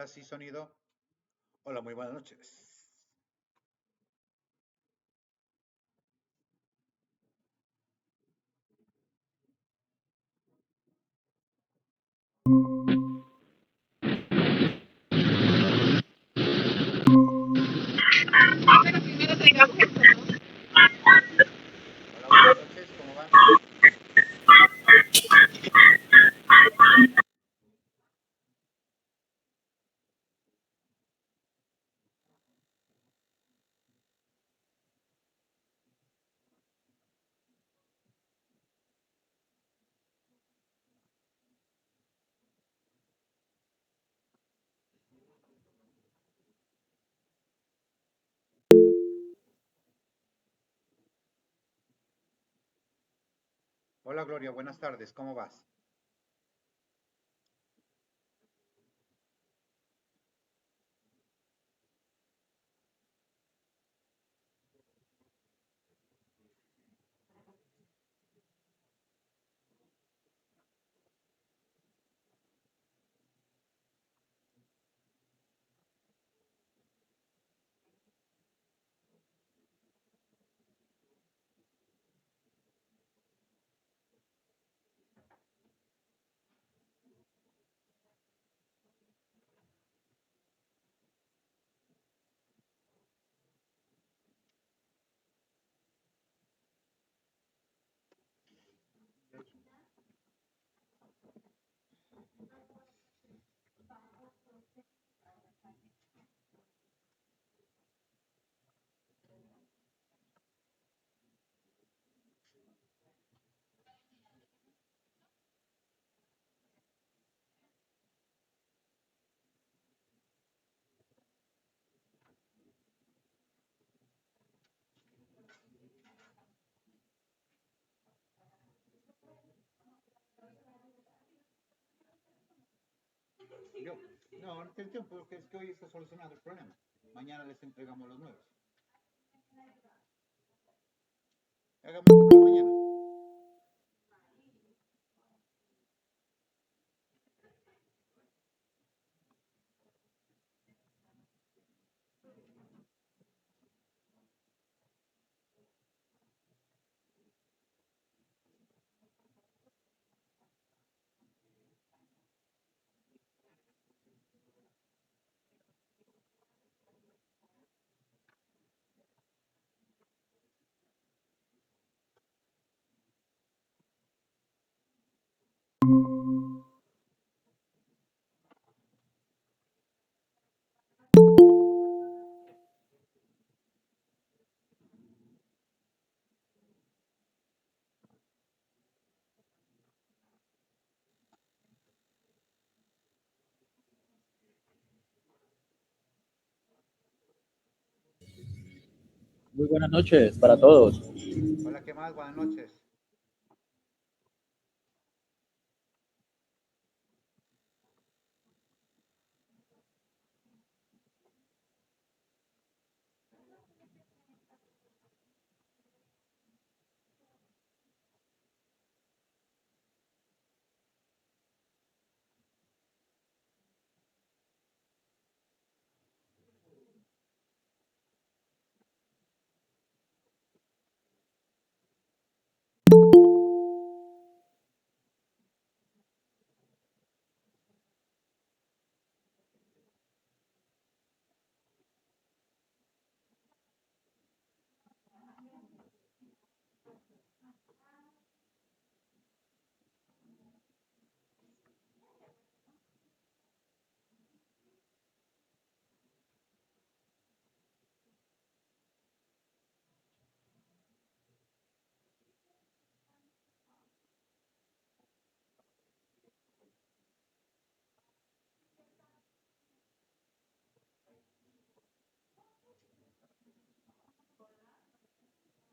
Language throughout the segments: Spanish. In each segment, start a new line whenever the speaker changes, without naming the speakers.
Así sonido. Hola, muy buenas noches. Hola, buenas noches, ¿cómo van? Hola, Gloria, buenas tardes, ¿cómo vas? Yo, no, no tiene tiempo, porque es que hoy está solucionando el problema. Mañana les entregamos los nuevos. Hagámoslo por la mañana.
Muy buenas noches para todos.
Hola, ¿qué más? Buenas noches.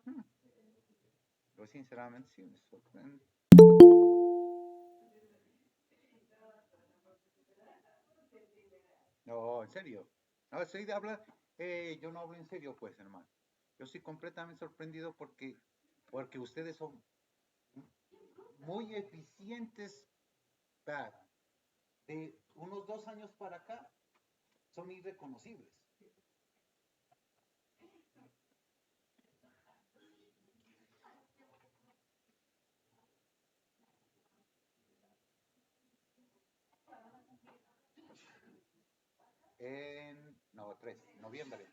Hmm, Yo sinceramente sí me sorprende. No, en serio. No, estoy de hablar. Yo no hablo en serio, pues, hermano. Yo estoy completamente sorprendido porque ustedes son muy eficientes, vea, de unos 2 años para acá. son irreconocibles. No, 3, noviembre,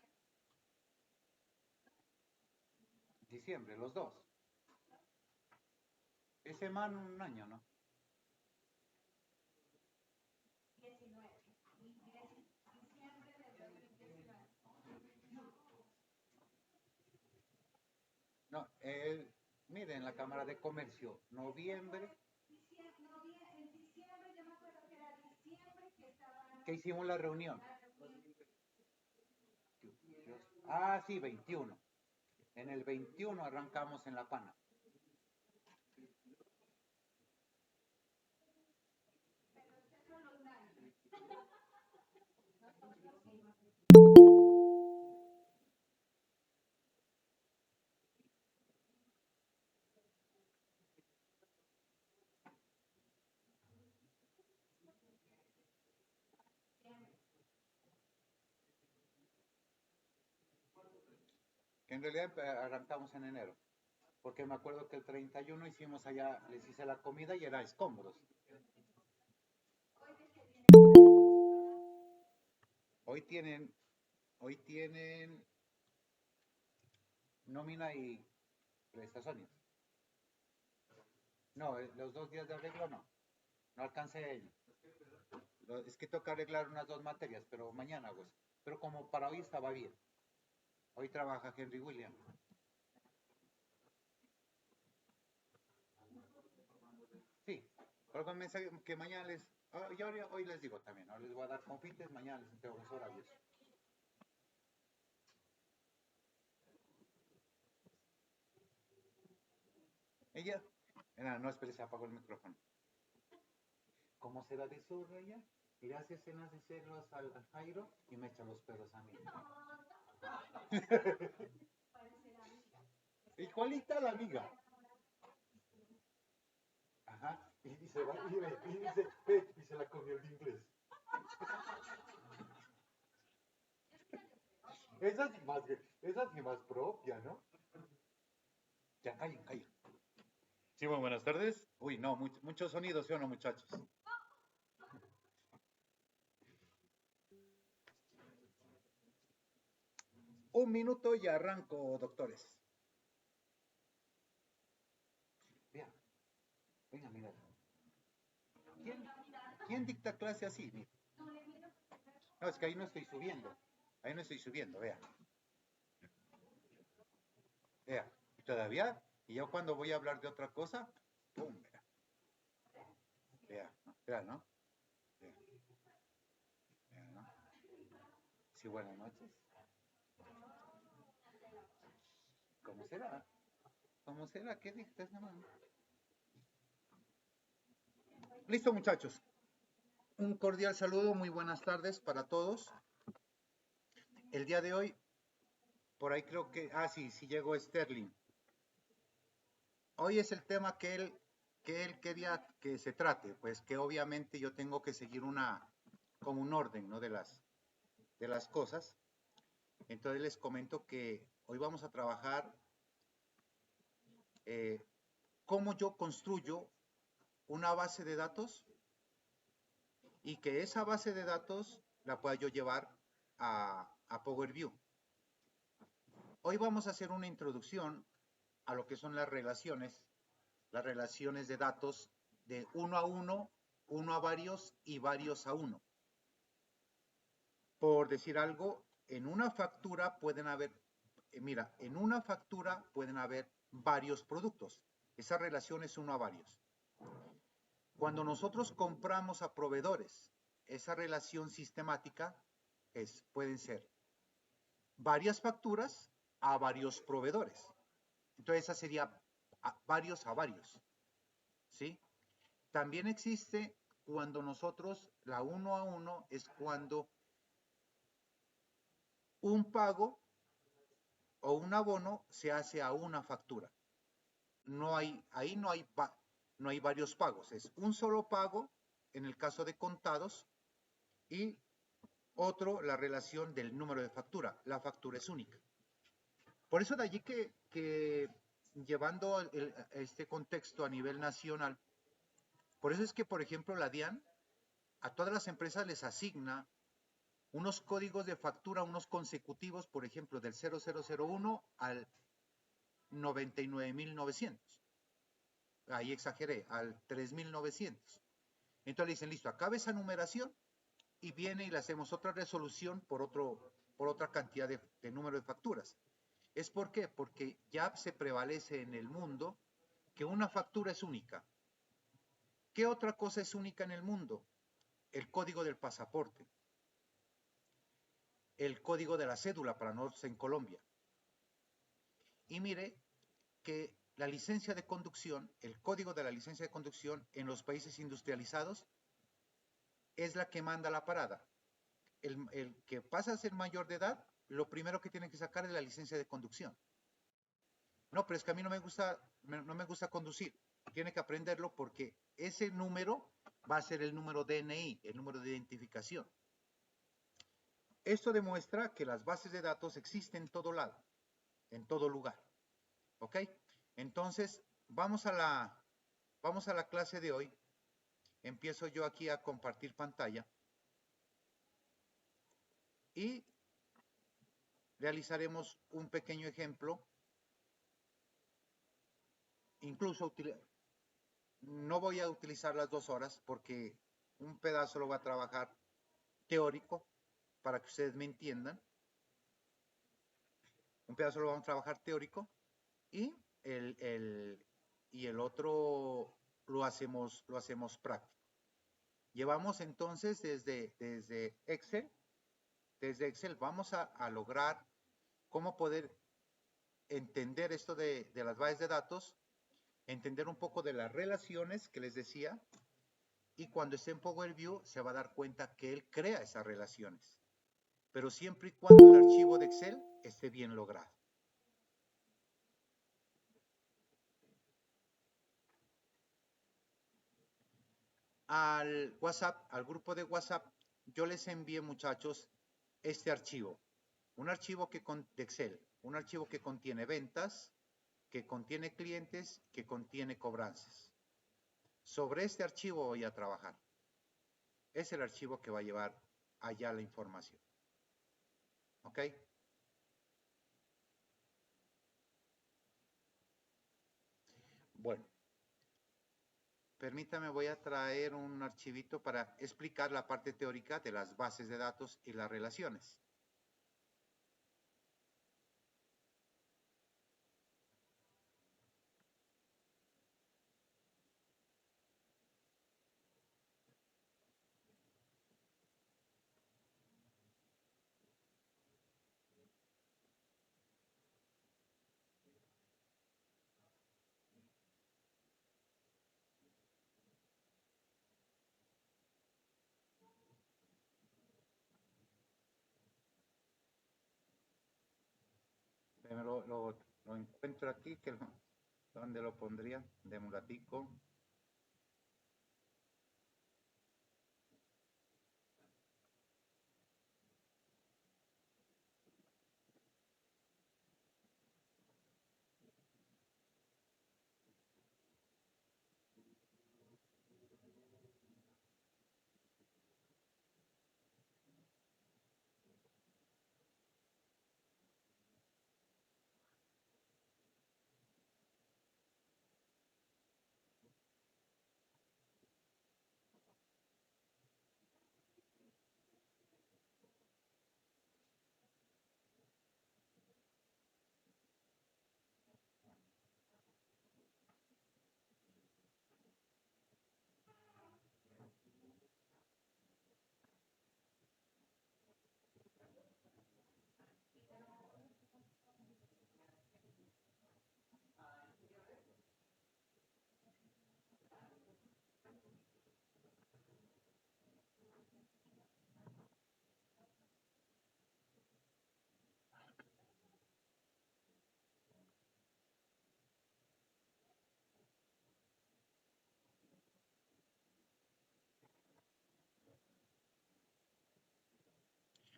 diciembre, los dos. Ese man un año, ¿no? No, miren, la Cámara de Comercio, noviembre, que hicimos la reunión. Ah, sí, 21. En el 21 arrancamos en La Pana. Que en realidad arrancamos en enero. Porque me acuerdo que el 31 hicimos allá, les hice la comida y era escombros. Hoy tienen, hoy tienen nómina y prestaciones. No, los 2 días de arreglo no. No alcancé. Es que toca arreglar unas 2 materias, pero mañana hago eso. Pero como para hoy estaba bien. Hoy trabaja Henry William. Sí, pero con mensaje que mañana les. Yo hoy les digo también, ahora les voy a dar confites, mañana les entrego los horarios. Ella, no, espere, se apagó el micrófono. ¿Cómo será de zorra ella? Y hace escenas de celos al Jairo y me echa los pedos a mí. Igualita la amiga. Ajá. Y dice, y se la comió el inglés. Esa sí más propia, ¿no? Ya, callen, callen. Sí, muy buenas tardes. Uy, no, muchos sonidos, ¿sí o no, muchachos? Un minuto y arranco, doctores. Vean, venga, mira. ¿Quién dicta clase así? Mira. No, es que ahí no estoy subiendo. Ahí no estoy subiendo, vea. Vea. Y todavía, y yo cuando voy a hablar de otra cosa, pum, vea. Vea, ¿no? Vea, ¿no? Vea, vea, ¿no? Sí, buenas noches. ¿Cómo será? ¿Cómo será? ¿Qué dictas, hermano? Listo, muchachos. Un cordial saludo, muy buenas tardes para todos. El día de hoy, por ahí creo que, sí, sí llegó Sterling. Hoy es el tema que él quería que se trate, pues que obviamente yo tengo que seguir como un orden, ¿no? De las cosas. Entonces les comento que hoy vamos a trabajar cómo yo construyo una base de datos y que esa base de datos la pueda yo llevar a Power BI. Hoy vamos a hacer una introducción a lo que son las relaciones de datos de uno a uno, uno a varios y varios a uno. Por decir algo, en una factura pueden haber, en una factura pueden haber varios productos. Esa relación es uno a varios. Cuando nosotros compramos a proveedores, esa relación sistemática pueden ser varias facturas a varios proveedores. Entonces esa sería varios a varios, ¿sí? También existe cuando nosotros, la uno a uno es cuando un pago o un abono se hace a una factura. Ahí no hay varios pagos, es un solo pago en el caso de contados y Otro, la relación del número de factura. La factura es única. Por eso de allí que llevando este contexto a nivel nacional, por eso es que, por ejemplo, la DIAN a todas las empresas les asigna unos códigos de factura, unos consecutivos, por ejemplo, del 0001 al 99.900. Ahí exageré, al 3.900. Entonces le dicen, listo, acabe esa numeración y viene y le hacemos otra resolución por otra cantidad de número de facturas. ¿Es por qué? Porque ya se prevalece en el mundo que una factura es única. ¿Qué otra cosa es única en el mundo? El código del pasaporte, el código de la cédula para nosotros en Colombia. Y mire que la licencia de conducción, el código de la licencia de conducción en los países industrializados es la que manda la parada. El que pasa a ser mayor de edad, lo primero que tiene que sacar es la licencia de conducción. No, pero es que a mí no me gusta conducir. Tiene que aprenderlo porque ese número va a ser el número DNI, el número de identificación. Esto demuestra que las bases de datos existen en todo lado, en todo lugar. ¿Ok? Entonces, vamos a la clase de hoy. Empiezo yo aquí a compartir pantalla y realizaremos un pequeño ejemplo. Incluso no voy a utilizar las 2 horas porque un pedazo lo voy a trabajar teórico para que ustedes me entiendan. Un pedazo lo vamos a trabajar teórico y el otro lo hacemos práctico. Llevamos entonces desde Excel vamos a lograr cómo poder entender esto de las bases de datos, entender un poco de las relaciones que les decía, y cuando esté en Power View se va a dar cuenta que él crea esas relaciones, pero siempre y cuando el archivo de Excel esté bien logrado. Al WhatsApp, al grupo de WhatsApp, yo les envié, muchachos, este archivo. Un archivo de Excel, un archivo que contiene ventas, que contiene clientes, que contiene cobranzas. Sobre este archivo voy a trabajar. Es el archivo que va a llevar allá la información. ¿Ok? Bueno, permítame, voy a traer un archivito para explicar la parte teórica de las bases de datos y las relaciones. Lo encuentro aquí, ¿dónde lo pondría? De un ratico.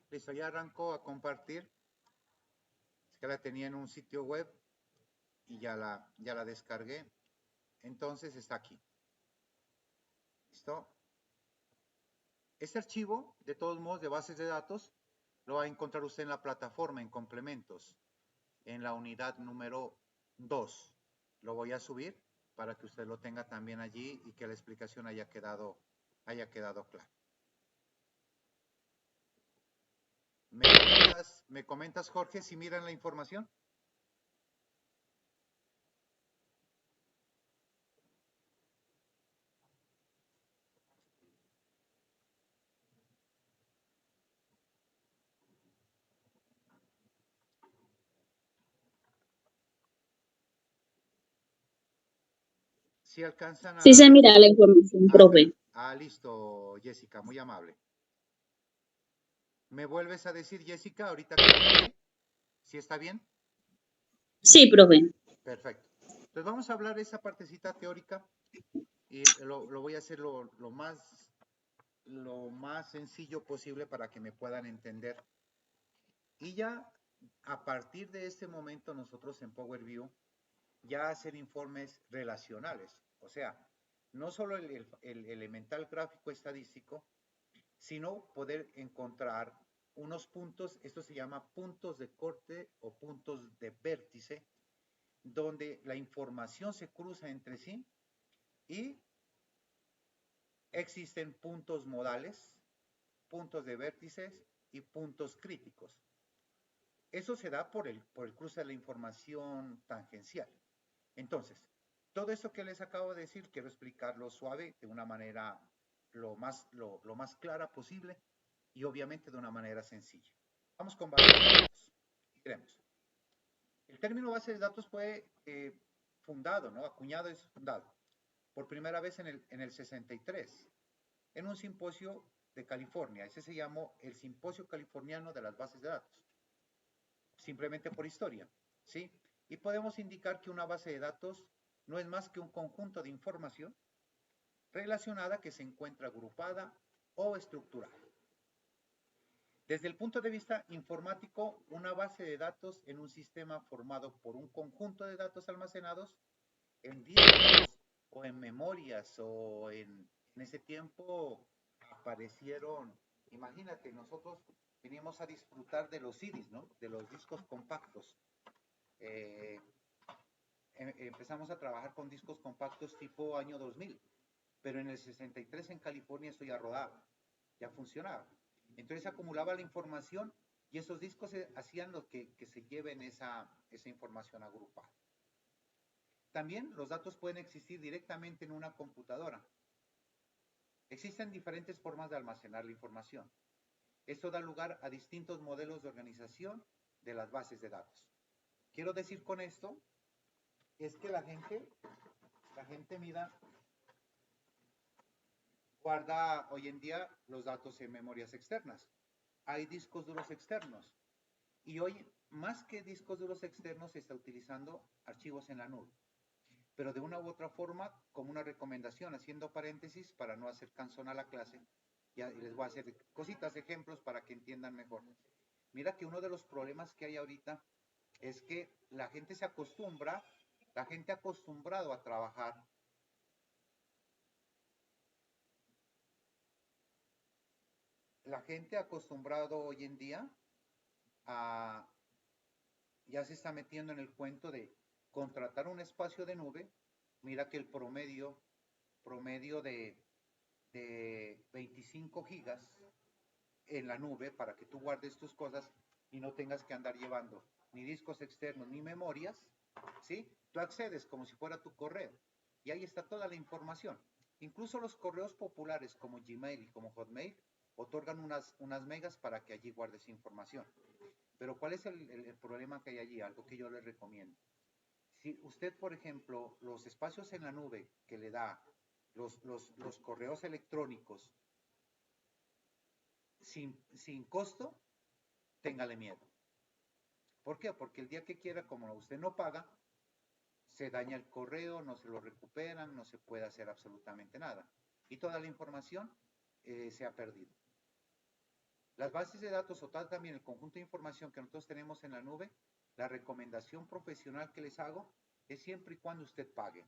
Listo, ya arrancó a compartir. Es que la tenía en un sitio web y ya la descargué. Entonces está aquí. ¿Listo? Este archivo, de todos modos, de bases de datos, lo va a encontrar usted en la plataforma, en complementos, en la unidad número 2. Lo voy a subir para que usted lo tenga también allí y que la explicación haya quedado clara. ¿Me comentas, Jorge, si miran la información? Si alcanzan
Sí se mira la información, profe.
listo, Jessica, muy amable. ¿Me vuelves a decir, Jessica, ahorita que si está bien?
Sí, profe.
Perfecto. Entonces vamos a hablar de esa partecita teórica y lo voy a hacer lo más sencillo posible para que me puedan entender. Y ya a partir de este momento nosotros en Power BI ya hacer informes relacionales. O sea, no solo el elemental gráfico estadístico, sino poder encontrar unos puntos, esto se llama puntos de corte o puntos de vértice, donde la información se cruza entre sí y existen puntos modales, puntos de vértices y puntos críticos. Eso se da por el cruce de la información tangencial. Entonces, todo eso que les acabo de decir, quiero explicarlo suave, de una manera lo más clara posible y obviamente de una manera sencilla. Vamos con base de datos. Miremos. El término base de datos fue fundado, ¿no? Acuñado es fundado por primera vez en el 63, en un simposio de California. Ese se llamó el Simposio Californiano de las Bases de Datos. Simplemente por historia, ¿sí? Y podemos indicar que una base de datos no es más que un conjunto de información relacionada que se encuentra agrupada o estructurada. Desde el punto de vista informático, una base de datos en un sistema formado por un conjunto de datos almacenados en discos o en memorias o en ese tiempo aparecieron, imagínate, nosotros veníamos a disfrutar de los CDs, ¿no? De los discos compactos. Eh, empezamos a trabajar con discos compactos tipo año 2000, pero en el 63 en California esto ya rodaba, ya funcionaba. Entonces se acumulaba la información y esos discos hacían lo que se lleven esa información agrupada. También los datos pueden existir directamente en una computadora. Existen diferentes formas de almacenar la información. Esto da lugar a distintos modelos de organización de las bases de datos. Quiero decir con esto es que la gente mira, guarda hoy en día los datos en memorias externas. Hay discos duros externos. Y hoy, más que discos duros externos, se está utilizando archivos en la nube. Pero de una u otra forma, como una recomendación, haciendo paréntesis para no hacer cansón a la clase, ya les voy a hacer cositas, ejemplos para que entiendan mejor. Mira que uno de los problemas que hay ahorita es que la gente se acostumbra, la gente acostumbrado a trabajar la gente acostumbrado hoy en día a, ya se está metiendo en el cuento de contratar un espacio de nube. Mira que el promedio de 25 gigas en la nube para que tú guardes tus cosas y no tengas que andar llevando ni discos externos ni memorias, ¿sí? Tú accedes como si fuera tu correo y ahí está toda la información. Incluso los correos populares como Gmail y como Hotmail otorgan unas megas para que allí guardes información. Pero ¿cuál es el problema que hay allí? Algo que yo les recomiendo. Si usted, por ejemplo, los espacios en la nube que le da los correos electrónicos sin costo, téngale miedo. ¿Por qué? Porque el día que quiera, como usted no paga, se daña el correo, no se lo recuperan, no se puede hacer absolutamente nada. Y toda la información se ha perdido. Las bases de datos o tal también el conjunto de información que nosotros tenemos en la nube, la recomendación profesional que les hago es siempre y cuando usted pague.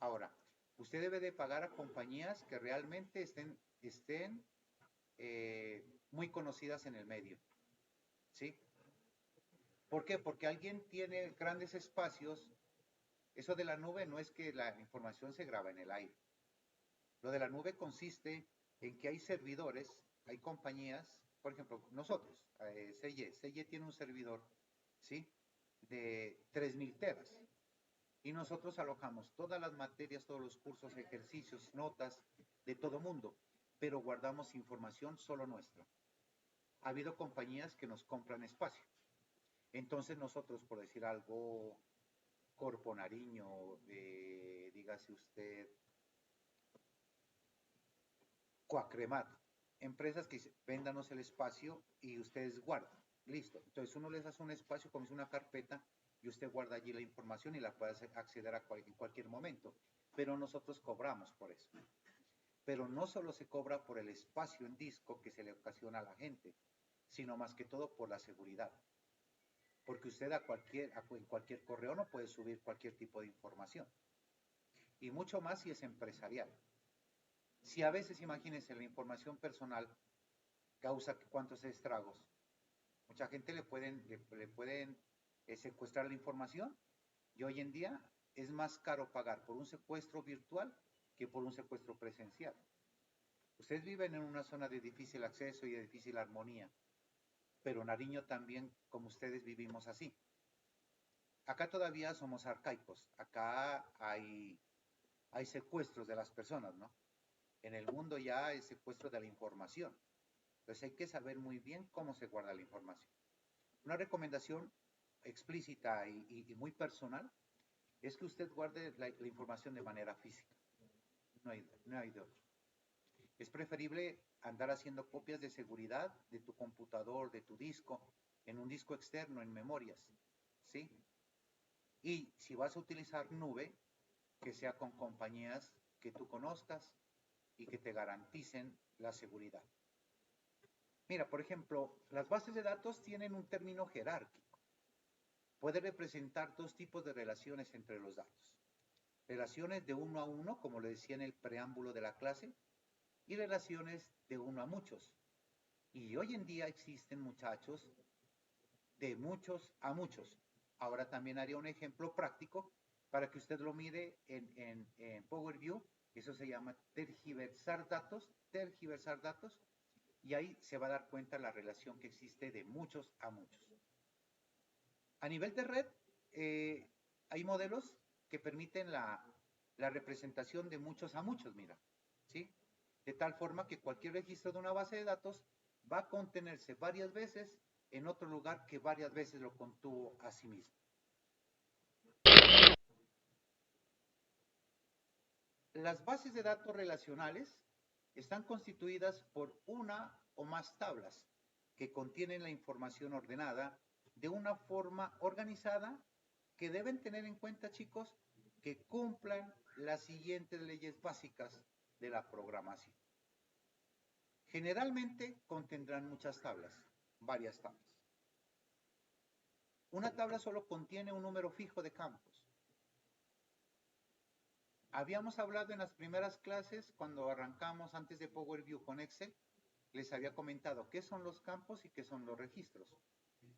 Ahora, usted debe de pagar a compañías que realmente estén muy conocidas en el medio, ¿sí? ¿Por qué? Porque alguien tiene grandes espacios. Eso de la nube no es que la información se graba en el aire. Lo de la nube consiste en que hay servidores, hay compañías, por ejemplo, nosotros, CY tiene un servidor, ¿sí? De 3000 teras. Y nosotros alojamos todas las materias, todos los cursos, ejercicios, notas de todo mundo, pero guardamos información solo nuestra. Ha habido compañías que nos compran espacio. Entonces nosotros, por decir algo, Corpo Nariño, dígase usted, Coacremat, empresas que véndanos el espacio y ustedes guardan. Listo. Entonces uno les hace un espacio como es una carpeta y usted guarda allí la información y la puede acceder en cualquier momento. Pero nosotros cobramos por eso. Pero no solo se cobra por el espacio en disco que se le ocasiona a la gente, sino más que todo por la seguridad. Porque usted en cualquier correo no puede subir cualquier tipo de información. Y mucho más si es empresarial. Si a veces, imagínense, la información personal causa cuántos estragos. Mucha gente le pueden secuestrar la información y hoy en día es más caro pagar por un secuestro virtual que por un secuestro presencial. Ustedes viven en una zona de difícil acceso y de difícil armonía, pero Nariño también, como ustedes, vivimos así. Acá todavía somos arcaicos, acá hay secuestros de las personas, ¿no? En el mundo ya hay secuestro de la información. Entonces hay que saber muy bien cómo se guarda la información. Una recomendación explícita y muy personal es que usted guarde la información de manera física. No hay de otro. Es preferible andar haciendo copias de seguridad de tu computador, de tu disco, en un disco externo, en memorias, ¿sí? Y si vas a utilizar nube, que sea con compañías que tú conozcas y que te garanticen la seguridad. Mira, por ejemplo, las bases de datos tienen un término jerárquico. Puede representar dos tipos de relaciones entre los datos. Relaciones de uno a uno, como le decía en el preámbulo de la clase, y relaciones de uno a muchos. Y hoy en día existen, muchachos, de muchos a muchos. Ahora también haría un ejemplo práctico para que usted lo mire en Power BI. Eso se llama tergiversar datos, y ahí se va a dar cuenta la relación que existe de muchos a muchos. A nivel de red, hay modelos que permiten la representación de muchos a muchos, mira, ¿sí? De tal forma que cualquier registro de una base de datos va a contenerse varias veces en otro lugar que varias veces lo contuvo a sí mismo. Las bases de datos relacionales están constituidas por una o más tablas que contienen la información ordenada de una forma organizada que deben tener en cuenta, chicos, que cumplan las siguientes leyes básicas de la programación. Generalmente contendrán muchas tablas, varias tablas. Una tabla solo contiene un número fijo de campos. Habíamos hablado en las primeras clases, cuando arrancamos antes de Power BI con Excel, les había comentado qué son los campos y qué son los registros.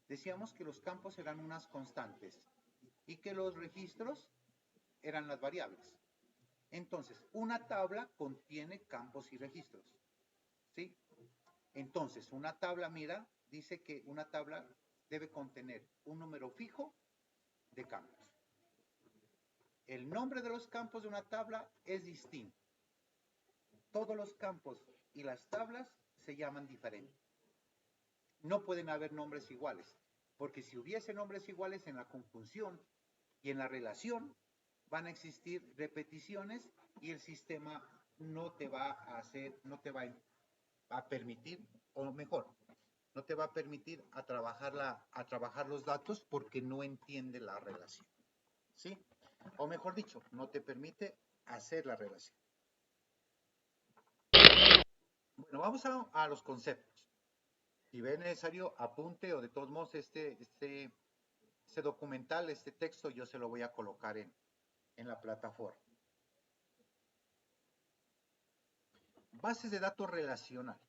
Decíamos que los campos eran unas constantes y que los registros eran las variables. Entonces, una tabla contiene campos y registros, ¿sí? Entonces, una tabla, mira, dice que una tabla debe contener un número fijo de campos. El nombre de los campos de una tabla es distinto. Todos los campos y las tablas se llaman diferente. No pueden haber nombres iguales, porque si hubiese nombres iguales en la conjunción y en la relación, van a existir repeticiones y el sistema no te va a permitir, o mejor, no te va a permitir a trabajar los datos porque no entiende la relación, ¿sí? O mejor dicho, no te permite hacer la relación. Bueno, vamos a los conceptos. Si ve necesario, apunte o de todos modos este documental, este texto, yo se lo voy a colocar en la plataforma. Bases de datos relacional.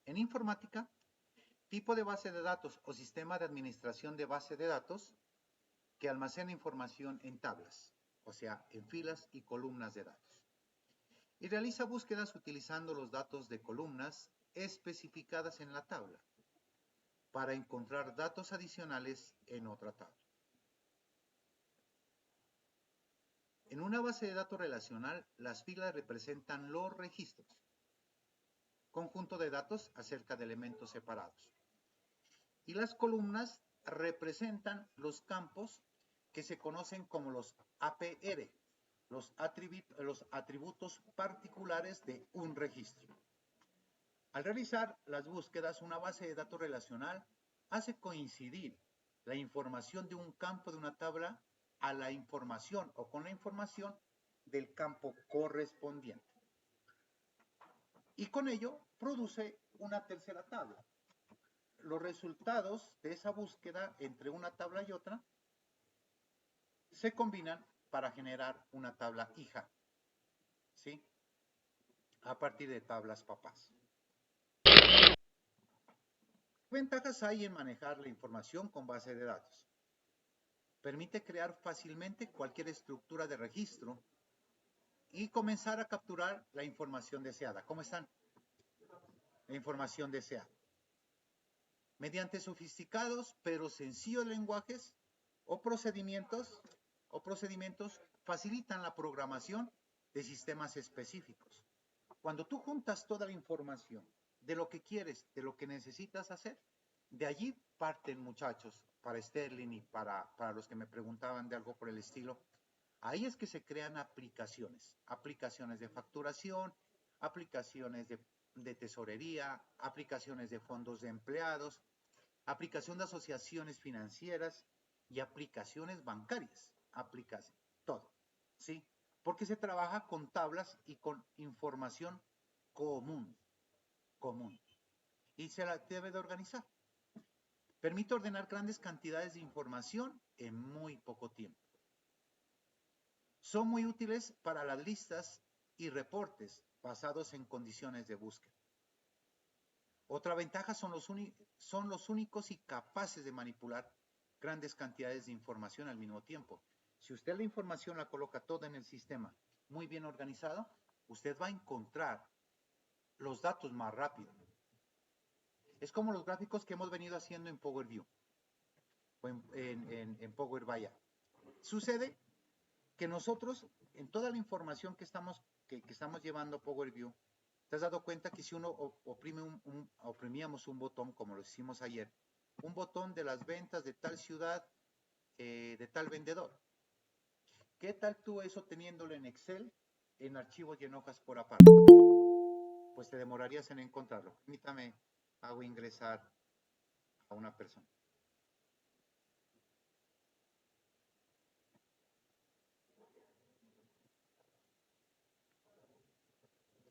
En informática, tipo de base de datos o sistema de administración de base de datos que almacena información en tablas, o sea, en filas y columnas de datos. Y realiza búsquedas utilizando los datos de columnas especificadas en la tabla para encontrar datos adicionales en otra tabla. En una base de datos relacional, las filas representan los registros, conjunto de datos acerca de elementos separados. Y las columnas representan los campos que se conocen como los APR, los atributos particulares de un registro. Al realizar las búsquedas, una base de datos relacional hace coincidir la información de un campo de una tabla a la información o con la información del campo correspondiente. Y con ello produce una tercera tabla. Los resultados de esa búsqueda entre una tabla y otra se combinan para generar una tabla hija, ¿sí? A partir de tablas papás. ¿Qué ventajas hay en manejar la información con base de datos? Permite crear fácilmente cualquier estructura de registro y comenzar a capturar la información deseada. ¿Cómo están? La información deseada. Mediante sofisticados pero sencillos lenguajes o procedimientos facilitan la programación de sistemas específicos. Cuando tú juntas toda la información de lo que quieres, de lo que necesitas hacer, de allí parten, muchachos, para Sterling y para los que me preguntaban de algo por el estilo. Ahí es que se crean aplicaciones de facturación, aplicaciones de tesorería, aplicaciones de fondos de empleados, aplicación de asociaciones financieras y aplicaciones bancarias, todo, ¿sí? Porque se trabaja con tablas y con información común, y se la debe de organizar. Permite ordenar grandes cantidades de información en muy poco tiempo. Son muy útiles para las listas y reportes basados en condiciones de búsqueda. Otra ventaja son los únicos y capaces de manipular grandes cantidades de información al mismo tiempo. Si usted la información la coloca toda en el sistema muy bien organizado, usted va a encontrar los datos más rápido. Es como los gráficos que hemos venido haciendo en Power BI o en Power BI. Sucede que nosotros, en toda la información que estamos llevando a Power BI, ¿te has dado cuenta que si uno oprimíamos un botón, como lo hicimos ayer, un botón de las ventas de tal ciudad, de tal vendedor? ¿Qué tal tú eso teniéndolo en Excel, en archivos y en hojas por aparte? Pues te demorarías en encontrarlo. Permítame, hago ingresar a una persona.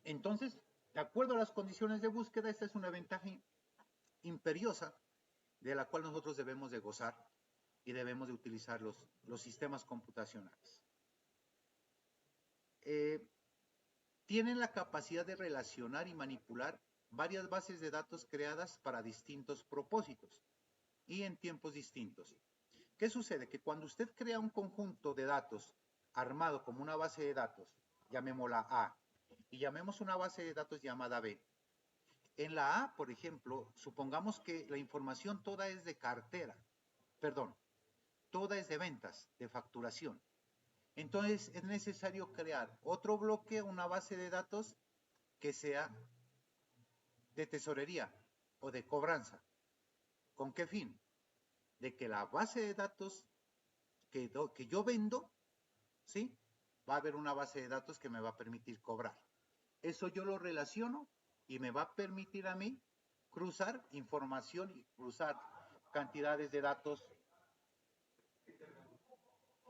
Entonces, de acuerdo a las condiciones de búsqueda, esta es una ventaja imperiosa de la cual nosotros debemos de gozar y debemos de utilizar los sistemas computacionales. Tienen la capacidad de relacionar y manipular varias bases de datos creadas para distintos propósitos y en tiempos distintos. ¿Qué sucede? Que cuando usted crea un conjunto de datos armado como una base de datos, llamémosla A, y llamemos una base de datos llamada B. En la A, por ejemplo, supongamos que la información toda es de cartera, toda es de ventas, de facturación. Entonces es necesario crear otro bloque, una base de datos que sea de tesorería o de cobranza. ¿Con qué fin? De que la base de datos que yo vendo, ¿sí? Va a haber una base de datos que me va a permitir cobrar. Eso yo lo relaciono y me va a permitir a mí cruzar información y cruzar cantidades de datos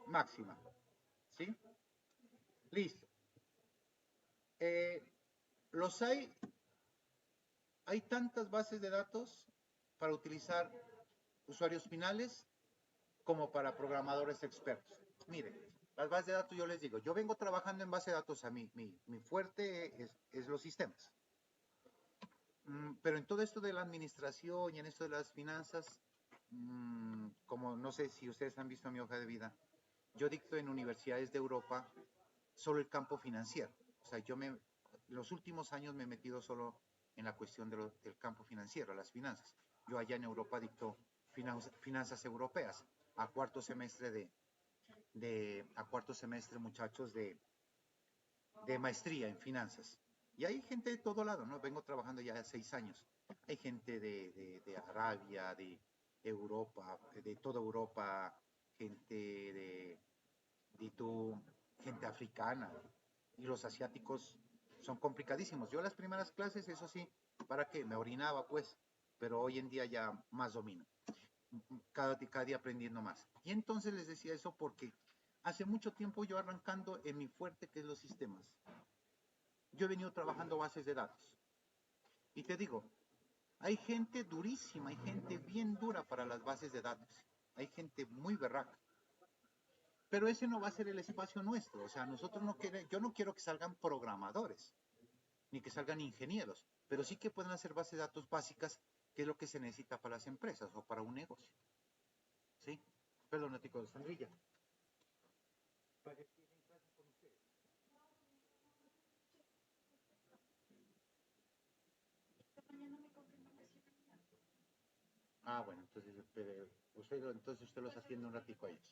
máxima. ¿Sí? Listo. Los hay hay tantas bases de datos para utilizar usuarios finales como para programadores expertos. Miren, las bases de datos, yo les digo, yo vengo trabajando en base de datos, a mí, mi fuerte es los sistemas. Pero en todo esto de la administración y en esto de las finanzas, como no sé si ustedes han visto mi hoja de vida, yo dicto en universidades de Europa solo el campo financiero. O sea, los últimos años me he metido solo en la cuestión del campo financiero, las finanzas. Yo allá en Europa dicto finanzas europeas a cuarto semestre muchachos de maestría en finanzas. Y hay gente de todo lado, ¿no? Vengo trabajando ya 6 años. Hay gente de Arabia, de Europa, de toda Europa, gente gente africana. Y los asiáticos son complicadísimos. Yo las primeras clases, eso sí, para que me orinaba, pues, pero hoy en día ya más domino. Cada día aprendiendo más. Y entonces les decía eso porque hace mucho tiempo yo arrancando en mi fuerte, que es los sistemas. Yo he venido trabajando bases de datos. Y te digo, hay gente durísima, hay gente bien dura para las bases de datos. Hay gente muy berraca. Pero ese no va a ser el espacio nuestro. O sea, yo no quiero que salgan programadores, ni que salgan ingenieros, pero sí que pueden hacer bases de datos básicas, que es lo que se necesita para las empresas o para un negocio. ¿Sí? Perdón, no te conozco, Sandrilla. Ah, bueno, entonces usted los atiende un ratico a ellos.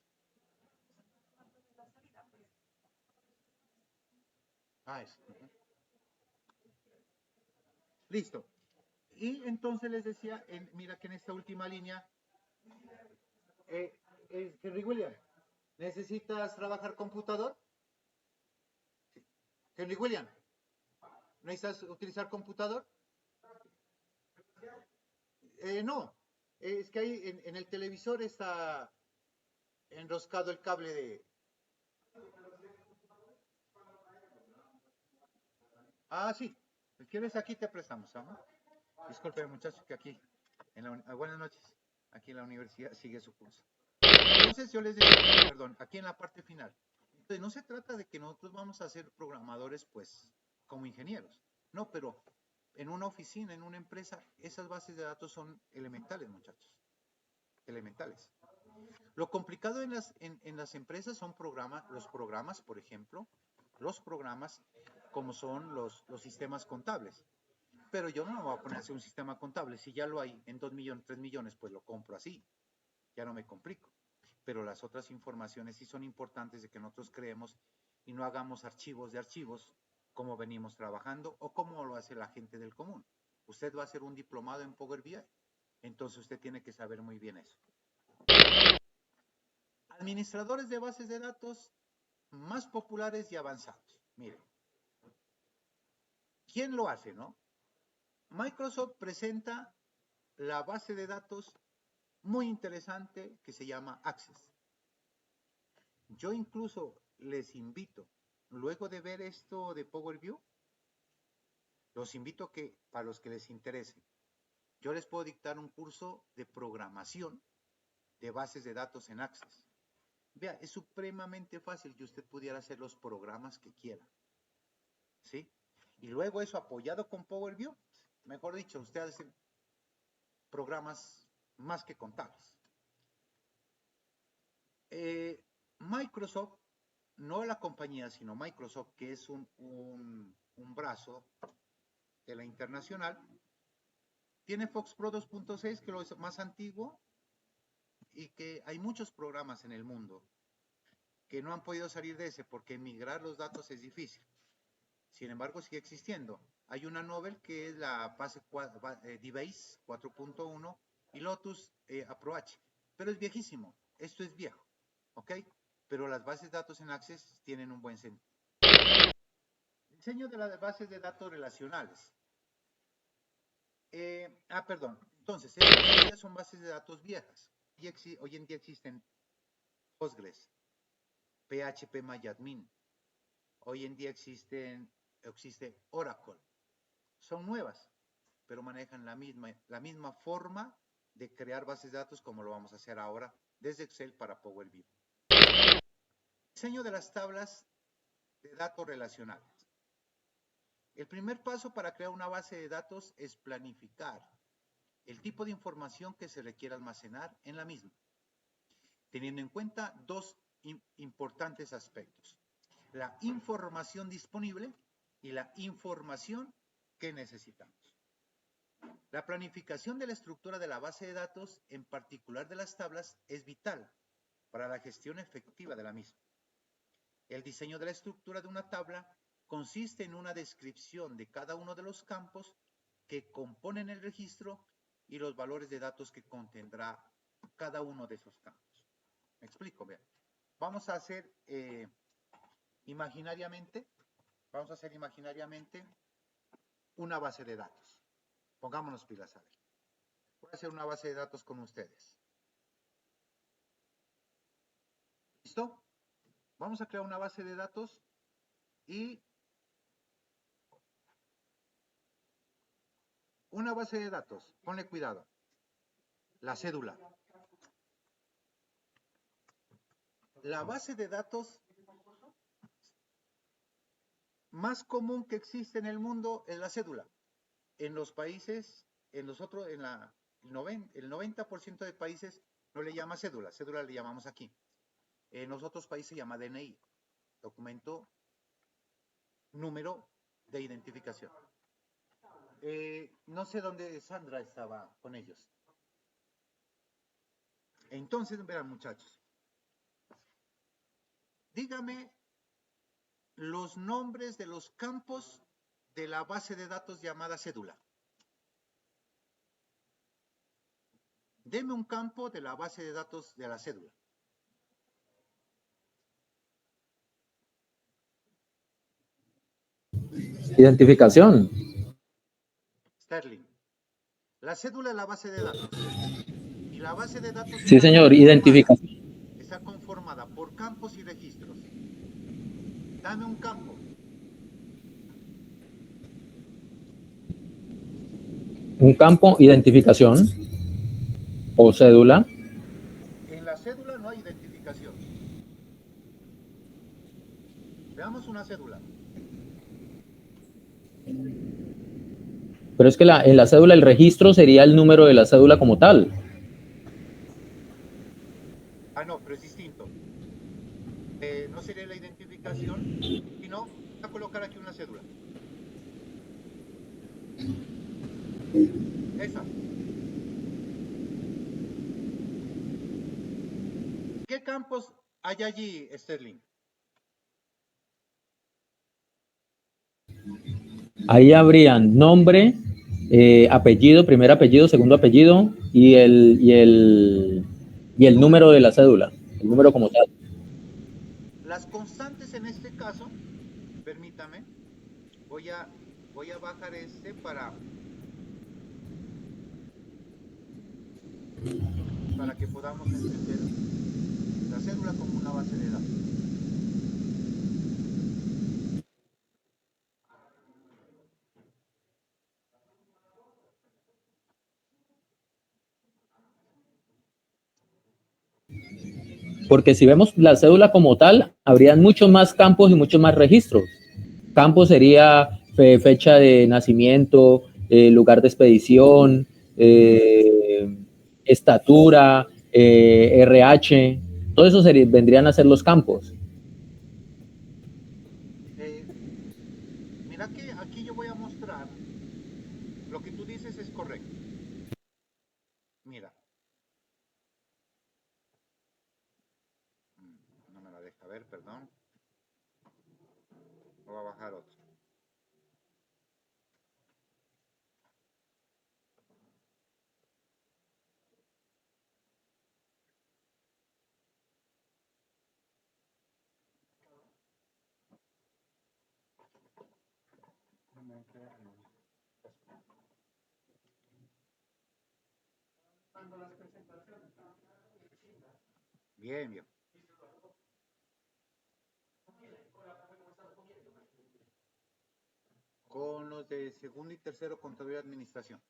Ah, eso. Listo. Y entonces les decía, mira que en esta última línea, eh, Henry William, ¿necesitas trabajar computador? Sí. Henry William, ¿necesitas utilizar computador? No, es que ahí en el televisor está enroscado el cable de... Ah, sí, si quieres aquí te prestamos. ¿Ah? Disculpe muchachos que aquí, buenas noches, aquí en la universidad sigue su curso. Entonces yo les decía, perdón, aquí en la parte final. Entonces no se trata de que nosotros vamos a ser programadores pues como ingenieros, no, pero en una oficina, en una empresa, esas bases de datos son elementales, muchachos, elementales. Lo complicado en las empresas son los programas, por ejemplo, los programas como son los sistemas contables. Pero yo no me voy a poner a hacer un sistema contable. Si ya lo hay en 2 millones, 3 millones, pues lo compro así. Ya no me complico. Pero las otras informaciones sí son importantes de que nosotros creemos y no hagamos archivos de archivos como venimos trabajando o como lo hace la gente del común. Usted va a hacer un diplomado en Power BI, entonces usted tiene que saber muy bien eso. Administradores de bases de datos más populares y avanzados. Miren, ¿quién lo hace, no? Microsoft presenta la base de datos muy interesante que se llama Access. Yo incluso les invito, luego de ver esto de Power BI, los invito a que, para los que les interese, yo les puedo dictar un curso de programación de bases de datos en Access. Vea, es supremamente fácil que usted pudiera hacer los programas que quiera. ¿Sí? Y luego eso apoyado con Power BI, mejor dicho, usted hace programas más que contables. Microsoft, no la compañía, sino Microsoft, que es un brazo de la internacional, tiene Fox Pro 2.6, que es más antiguo, y que hay muchos programas en el mundo que no han podido salir de ese porque migrar los datos es difícil. Sin embargo, sigue existiendo. Hay una novel que es la base DBase 4.1 y Lotus Approach, pero es viejísimo. Esto es viejo, ¿ok? Pero las bases de datos en Access tienen un buen sentido. Diseño de las bases de datos relacionales. Perdón. Entonces, estas son bases de datos viejas. Hoy en día existen Postgres, PHP MyAdmin. Hoy en día existe Oracle. Son nuevas. pero manejan la misma forma de crear bases de datos como lo vamos a hacer ahora desde Excel para Power BI. Diseño de las tablas de datos relacionales. El primer paso para crear una base de datos es planificar el tipo de información que se requiere almacenar en la misma, teniendo en cuenta dos importantes aspectos: la información disponible y la información que necesitamos. La planificación de la estructura de la base de datos, en particular de las tablas, es vital para la gestión efectiva de la misma. El diseño de la estructura de una tabla consiste en una descripción de cada uno de los campos que componen el registro y los valores de datos que contendrá cada uno de esos campos. ¿Me explico? Vean. Vamos a hacer imaginariamente una base de datos. Pongámonos pilas a ver. Voy a hacer una base de datos con ustedes. ¿Listo? Vamos a crear una base de datos y una base de datos, ponle cuidado, la cédula. La base de datos más común que existe en el mundo es la cédula. En los países, el 90% de países no le llama cédula le llamamos aquí. En los otros países se llama DNI, documento número de identificación. No sé dónde Sandra estaba con ellos. Entonces, verán, muchachos, dígame los nombres de los campos de la base de datos llamada cédula. Deme un campo de la base de datos de la cédula.
Identificación.
Sterling. La cédula es la base de datos. Y la base de datos
Sí, señor, identificación.
está conformada por campos y registros. Dame un campo.
Un campo, identificación o cédula.
En la cédula no hay identificación. Veamos una cédula.
Pero es que en la cédula el registro sería el número de la cédula como tal.
Ah, no, pero es distinto. No sería la identificación, sino voy a colocar aquí una cédula. Esa. ¿Qué campos hay allí, Sterling?
Ahí habrían nombre, apellido, primer apellido, segundo apellido y el número de la cédula, el número como tal.
Las constantes en este caso, permítame, voy a bajar para que podamos entender la cédula como una base de datos.
Porque si vemos la cédula como tal, habrían muchos más campos y muchos más registros. Campo sería fecha de nacimiento, lugar de expedición, estatura, RH, todo eso vendrían a ser los campos.
Mira que aquí yo voy a mostrar lo que tú dices es correcto. Mira. No me la deja ver, perdón. Voy a bajar otro. Bien, bien. Con los de segundo y tercero, Contaduría y Administración.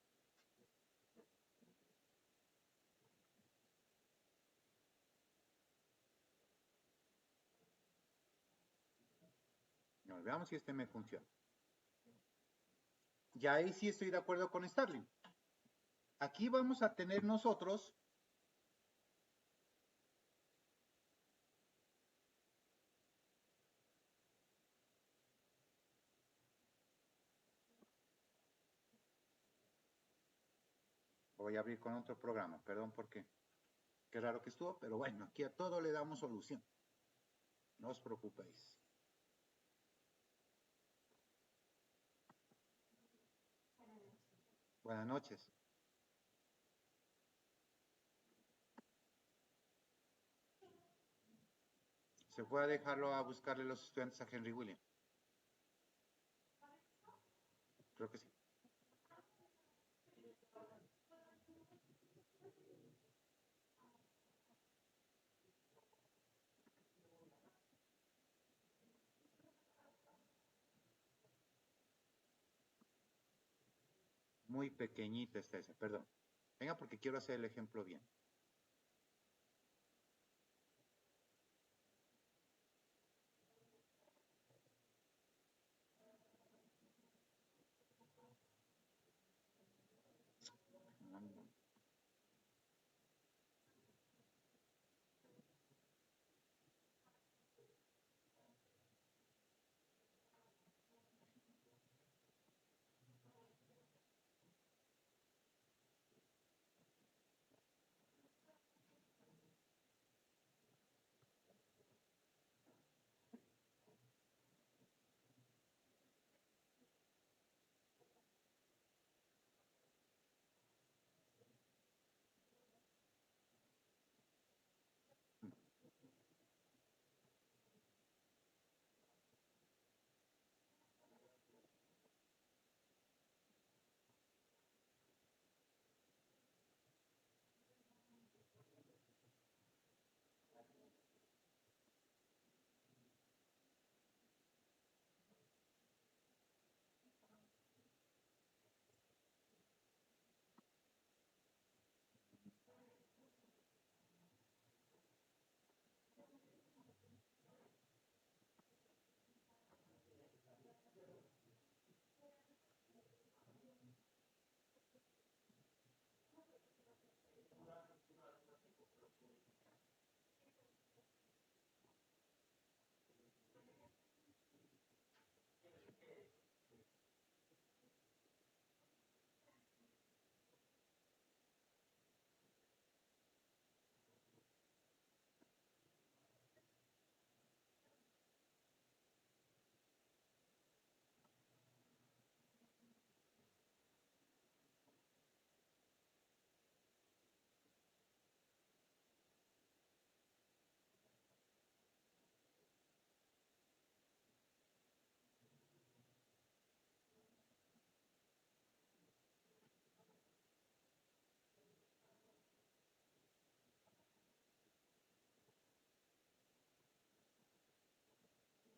No, veamos si este me funciona. Ya ahí sí estoy de acuerdo con Starling. Aquí vamos a tener nosotros voy a abrir con otro programa, perdón porque qué raro que estuvo, pero bueno, aquí a todo le damos solución. No os preocupéis. Buenas noches. Se fue a dejarlo a buscarle los estudiantes a Henry William. Creo que sí. Muy pequeñita está esa, perdón. Venga, porque quiero hacer el ejemplo bien.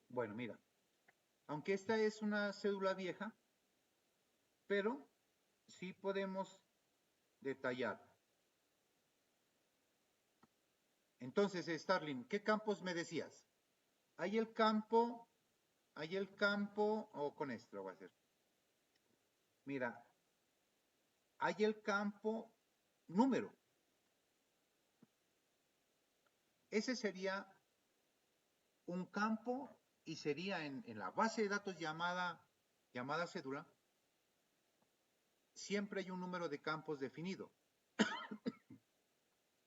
Bueno, mira, aunque esta es una cédula vieja, pero sí podemos detallar. Entonces, Starling, ¿qué campos me decías? Hay el campo, o con esto lo voy a hacer. Mira, hay el campo número. Ese sería un campo y sería en la base de datos llamada cédula, siempre hay un número de campos definido.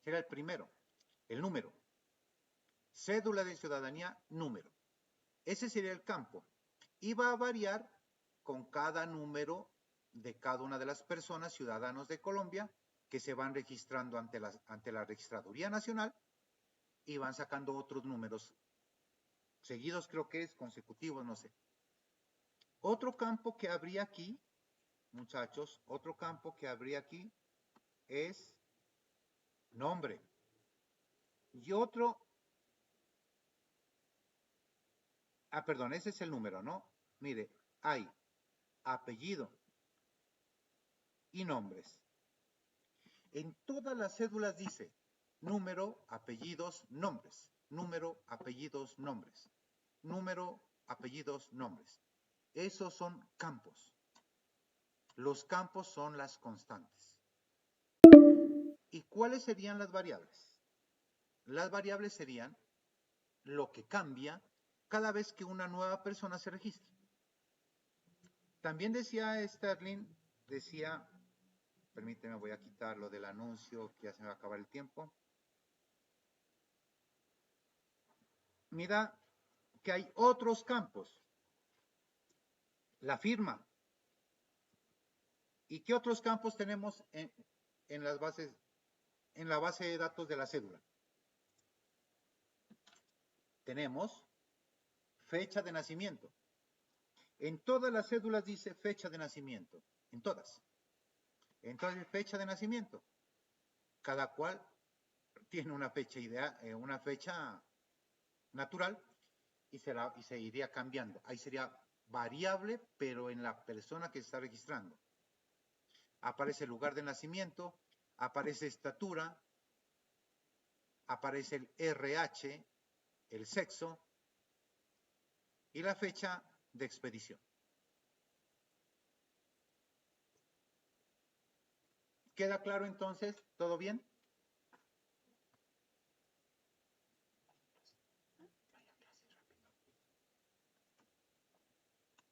Será el primero, el número. Cédula de ciudadanía, número. Ese sería el campo. Y va a variar con cada número de cada una de las personas, ciudadanos de Colombia, que se van registrando ante la Registraduría Nacional y van sacando otros números seguidos, creo que es consecutivos, no sé. Otro campo que habría aquí, muchachos, otro campo que habría aquí es nombre. Y otro, perdón, ese es el número, ¿no? Mire, hay apellido y nombres. En todas las cédulas dice número, apellidos, nombres. Número, apellidos, nombres. Número, apellidos, nombres. Esos son campos. Los campos son las constantes. ¿Y cuáles serían las variables? Las variables serían lo que cambia cada vez que una nueva persona se registra. También decía Sterling, decía, permíteme, voy a quitar lo del anuncio, que ya se me va a acabar el tiempo. Mira que hay otros campos. La firma. ¿Y qué otros campos tenemos en las bases, en la base de datos de la cédula? Tenemos fecha de nacimiento. En todas las cédulas dice fecha de nacimiento. En todas. Entonces, fecha de nacimiento. Cada cual tiene una fecha ideal, una fecha natural y se iría cambiando. Ahí sería variable, pero en la persona que se está registrando. Aparece el lugar de nacimiento, aparece estatura, aparece el RH, el sexo y la fecha de expedición. ¿Queda claro entonces? ¿Todo bien?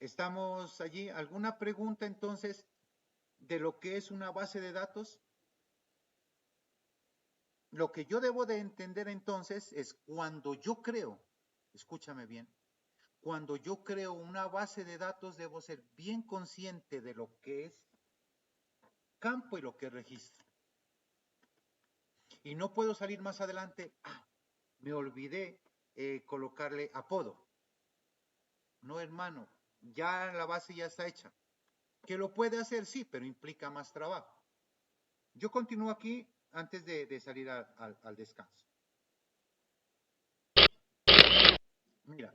¿Estamos allí? ¿Alguna pregunta entonces de lo que es una base de datos? Lo que yo debo de entender entonces es cuando yo creo, escúchame bien, cuando yo creo una base de datos debo ser bien consciente de lo que es campo y lo que es registro. Y no puedo salir más adelante, me olvidé colocarle apodo. No, hermano, ya la base ya está hecha. ¿Que lo puede hacer? Sí, pero implica más trabajo. Yo continúo aquí antes de salir al descanso. Mira,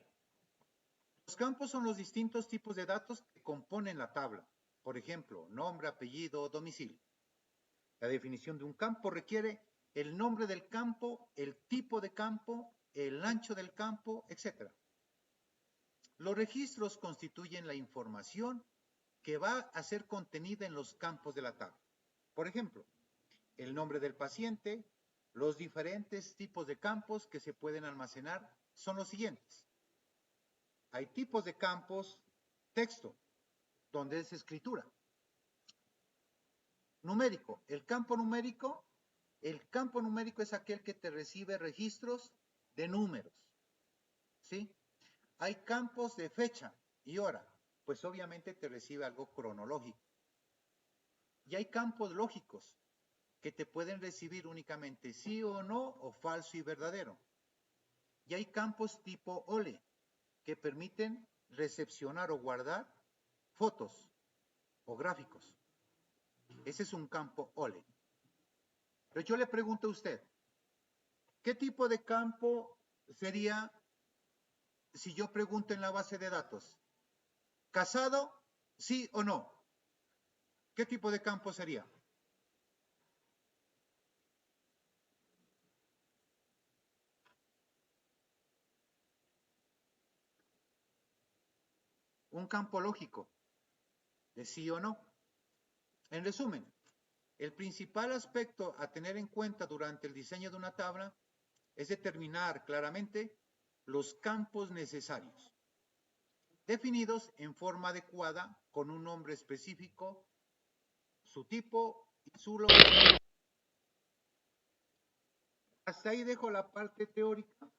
los campos son los distintos tipos de datos que componen la tabla. Por ejemplo, nombre, apellido, domicilio. La definición de un campo requiere el nombre del campo, el tipo de campo, el ancho del campo, etc. Los registros constituyen la información que va a ser contenida en los campos de la tabla. Por ejemplo, el nombre del paciente, los diferentes tipos de campos que se pueden almacenar son los siguientes. Hay tipos de campos, texto, donde es escritura. Numérico, el campo numérico es aquel que te recibe registros de números, ¿sí? Hay campos de fecha y hora, pues obviamente te recibe algo cronológico. Y hay campos lógicos, que te pueden recibir únicamente sí o no, o falso y verdadero. Y hay campos tipo OLE, que permiten recepcionar o guardar fotos o gráficos. Ese es un campo OLE. Pero yo le pregunto a usted, ¿qué tipo de campo sería si yo pregunto en la base de datos? ¿Casado? ¿Sí o no? ¿Qué tipo de campo sería? Un campo lógico, de sí o no. En resumen, el principal aspecto a tener en cuenta durante el diseño de una tabla es determinar claramente los campos necesarios, definidos en forma adecuada con un nombre específico, su tipo y su longitud. Hasta ahí dejo la parte teórica.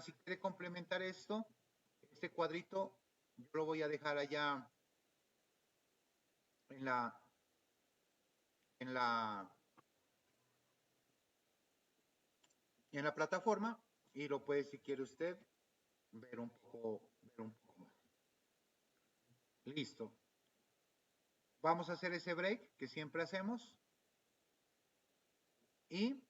Si quiere complementar esto, este cuadrito, yo lo voy a dejar allá en la plataforma y lo puede, si quiere usted, ver un poco más. Listo. Vamos a hacer ese break que siempre hacemos. Y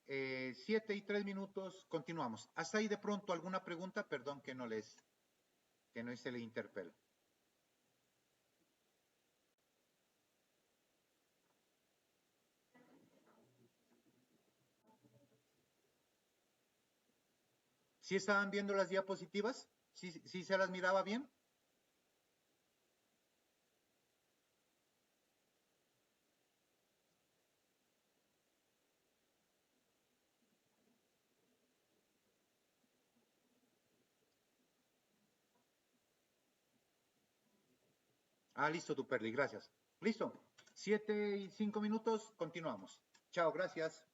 7:03 continuamos. Hasta ahí de pronto alguna pregunta, perdón que no se le interpela. ¿Sí estaban viendo las diapositivas? ¿Sí se las miraba bien? Ah, listo, tu Perli, gracias. Listo. 7:05, continuamos. Chao, gracias.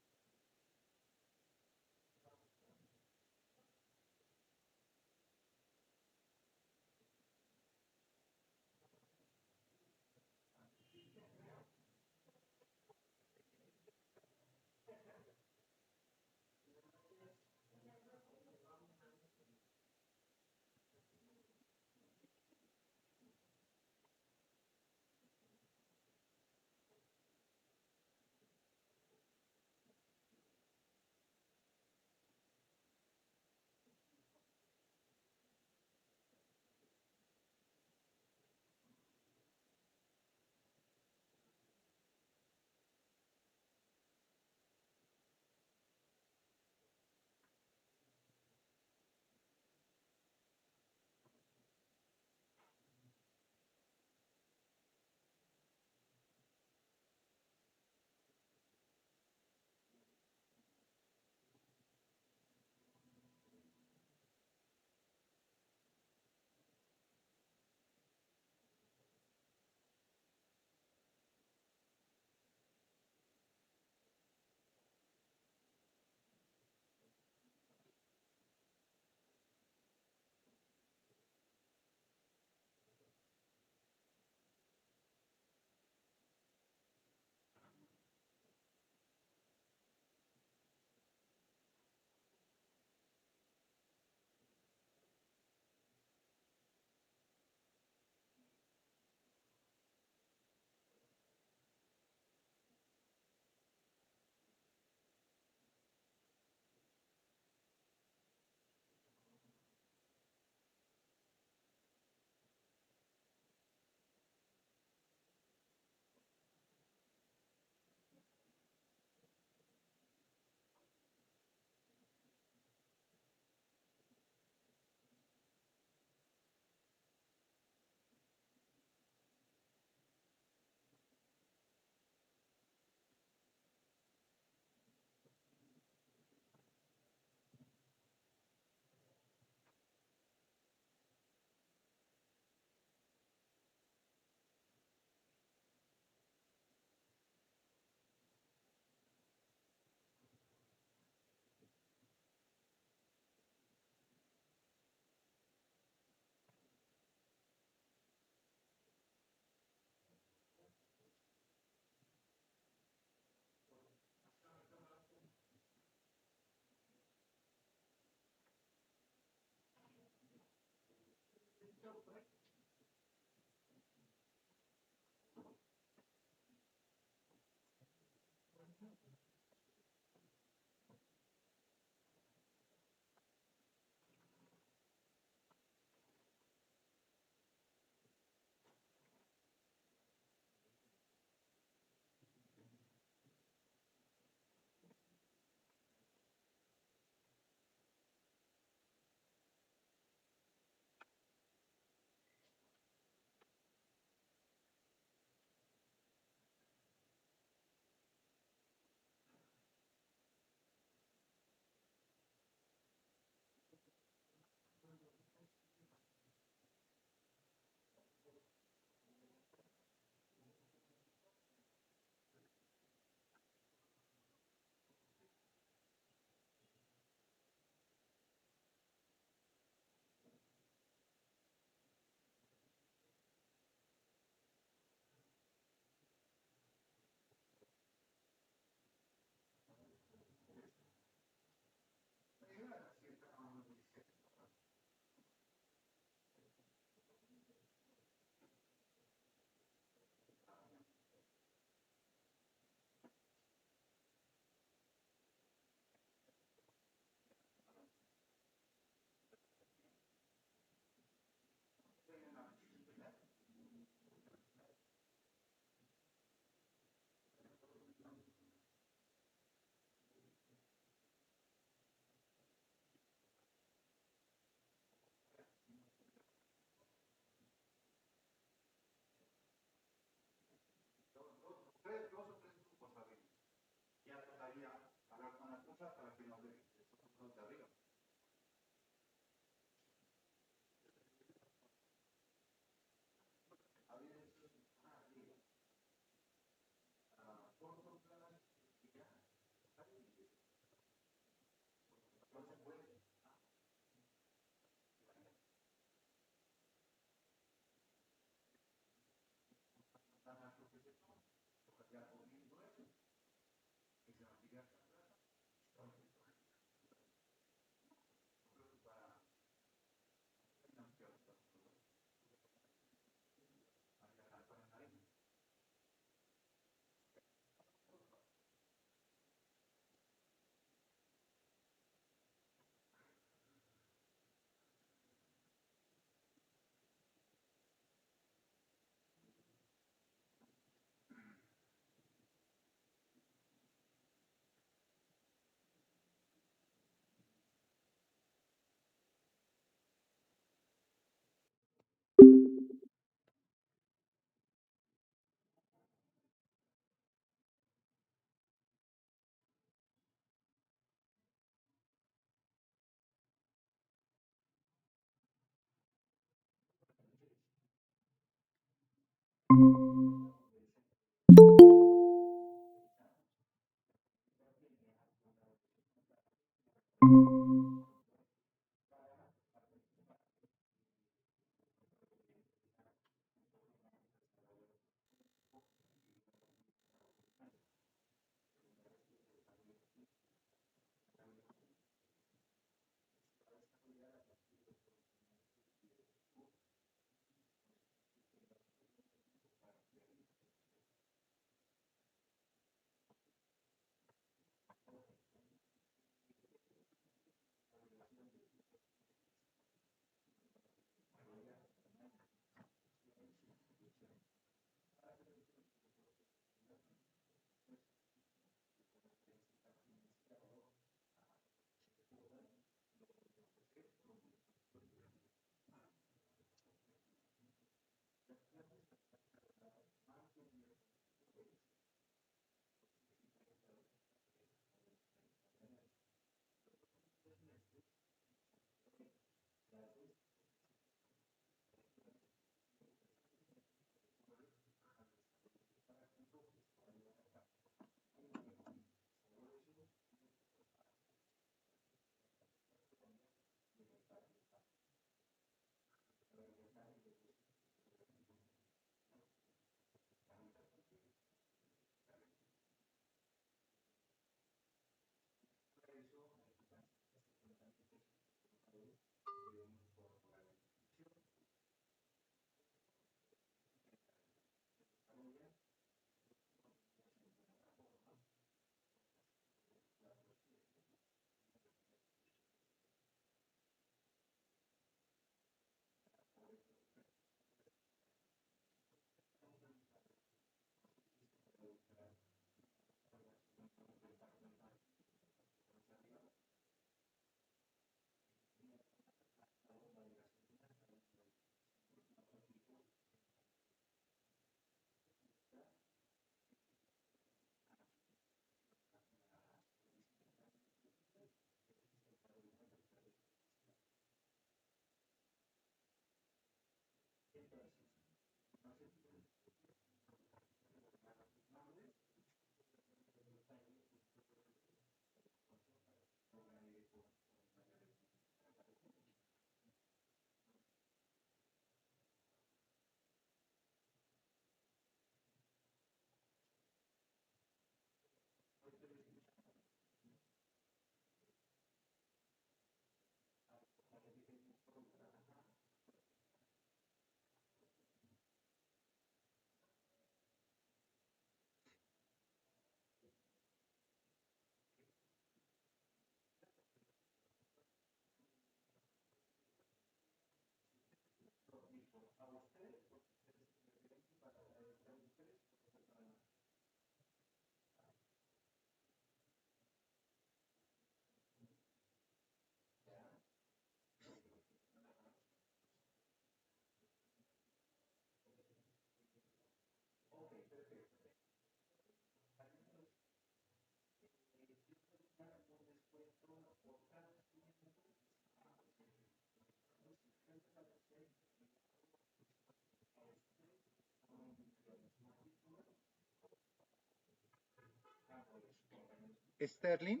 Sterling,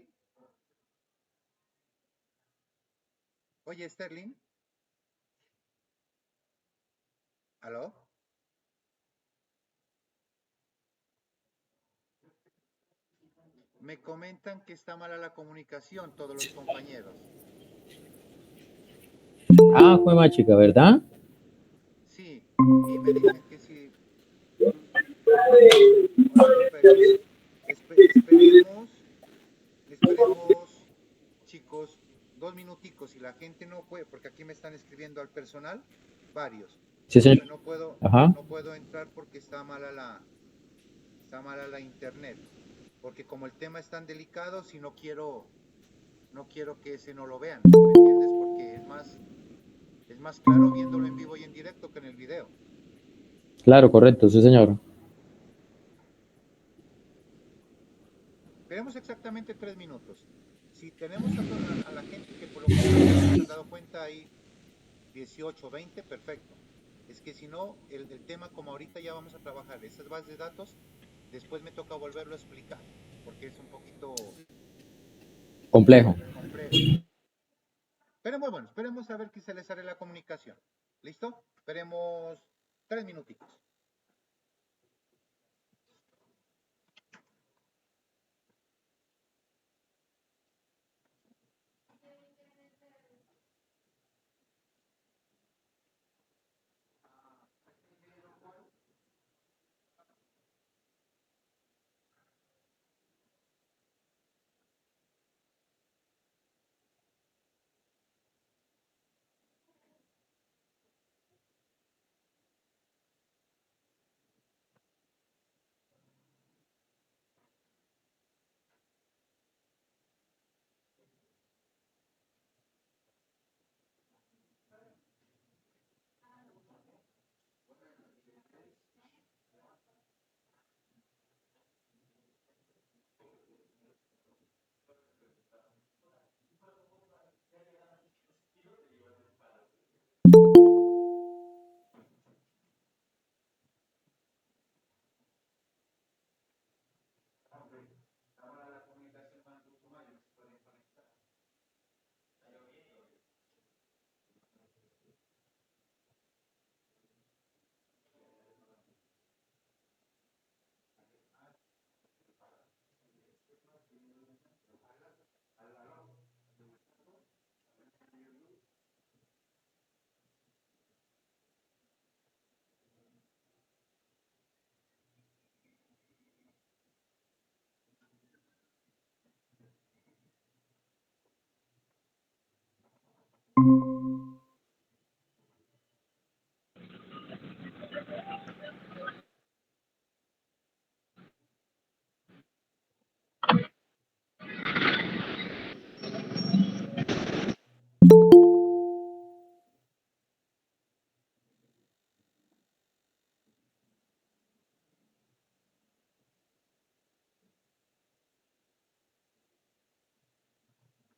Oye, Sterling. ¿Aló? Me comentan que está mala la comunicación todos los compañeros.
Ah, fue más chica, ¿verdad?
Sí, y me dicen que sí. Bueno, perfecto. Esperemos, chicos, 2 minuticos. Si la gente no puede, porque aquí me están escribiendo al personal, varios.
Sí,
Profe,
señor.
no puedo,
Ajá.
no puedo entrar porque está mala la internet. Porque como el tema es tan delicado, si no quiero que ese no lo vean, ¿sí me entiendes? Porque es más claro viéndolo en vivo y en directo que en el video.
Claro, correcto, sí, señor.
Esperemos exactamente 3 minutos. Si tenemos a la gente que por lo general ya se han dado cuenta ahí 18, 20, perfecto. Es que si no, el tema como ahorita ya vamos a trabajar esas bases de datos, después me toca volverlo a explicar, porque es un poquito
Complejo.
complejo. Pero bueno, esperemos a ver que se les sale la comunicación. ¿Listo? Esperemos 3 minutitos.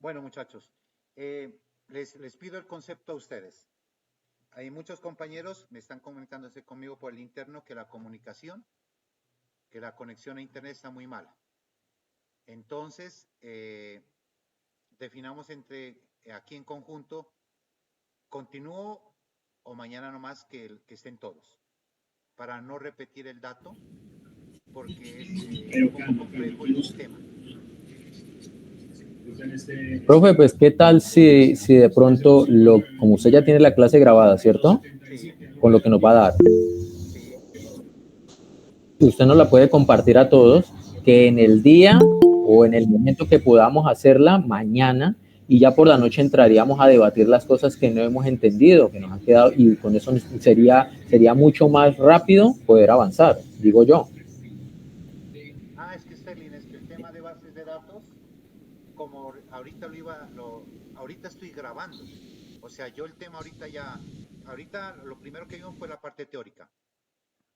Bueno, muchachos, les pido el concepto a ustedes. Hay muchos compañeros, me están comunicándose conmigo por el interno que la conexión a internet está muy mala. Entonces, definamos aquí en conjunto, continúo o mañana nomás que estén todos, para no repetir el dato, porque es un poco complejo el sistema.
Profe, pues, ¿qué tal si de pronto, como usted ya tiene la clase grabada, ¿cierto?
Sí,
Con lo que nos va a dar,
sí.
usted nos la puede compartir a todos, que en el día o en el momento que podamos hacerla, mañana, y ya por la noche entraríamos a debatir las cosas que no hemos entendido, que nos han quedado, y con eso sería mucho más rápido poder avanzar, digo yo.
Es que Sterling, es que el tema de bases de datos, como ahorita ahorita estoy grabando. O sea, yo el tema ahorita lo primero que vimos fue la parte teórica.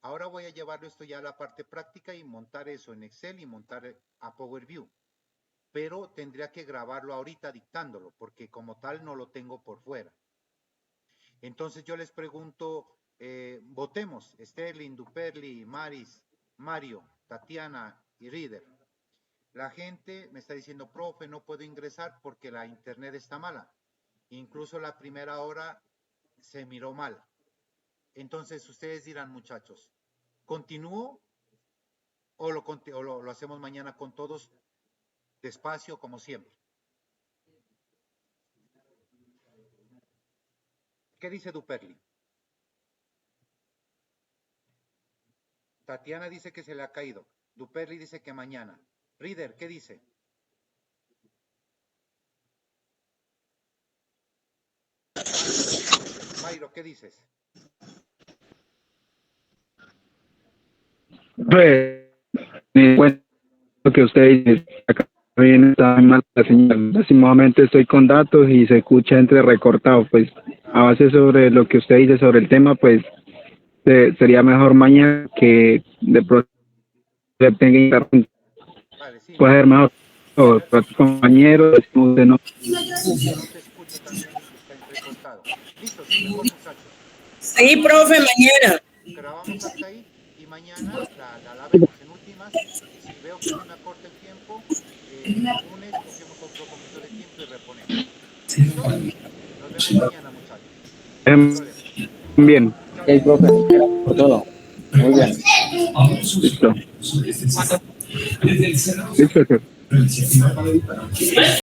Ahora voy a llevarlo esto ya a la parte práctica y montar eso en Excel y montar a Power View. Pero tendría que grabarlo ahorita dictándolo, porque como tal no lo tengo por fuera. Entonces yo les pregunto, votemos, Sterling, Duperli, Maris, Mario, Tatiana y Reader. La gente me está diciendo, profe, no puedo ingresar porque la internet está mala. Incluso la primera hora se miró mal. Entonces, ustedes dirán, muchachos, ¿continúo o lo hacemos mañana con todos despacio, como siempre? ¿Qué dice Duperli? Tatiana dice que se le ha caído. Duperli dice que mañana. Reader, ¿qué dice? Mayro, ¿qué dices?
Pues, lo que usted dice, acá bien está mal la señal. Lastimosamente estoy con datos y se escucha entrecortado. Pues, a base sobre lo que usted dice sobre el tema, pues, sería mejor mañana que de pronto tenga internet.
Vale, sí.
Puede ser mejor. O compañeros, usted no.
No te escucho también, está entrecortado. Listo, sí, mejor, muchachos.
Sí, profe, mañana.
Grabamos hasta ahí y mañana la vemos en últimas. Si veo que se me acorta el tiempo, el lunes cogemos otro poquito de tiempo y reponemos. ¿Listo? Nos vemos mañana, muchachos.
Bien.
Ok, profe, por todo. Muy bien.
Listo. Listo, sir.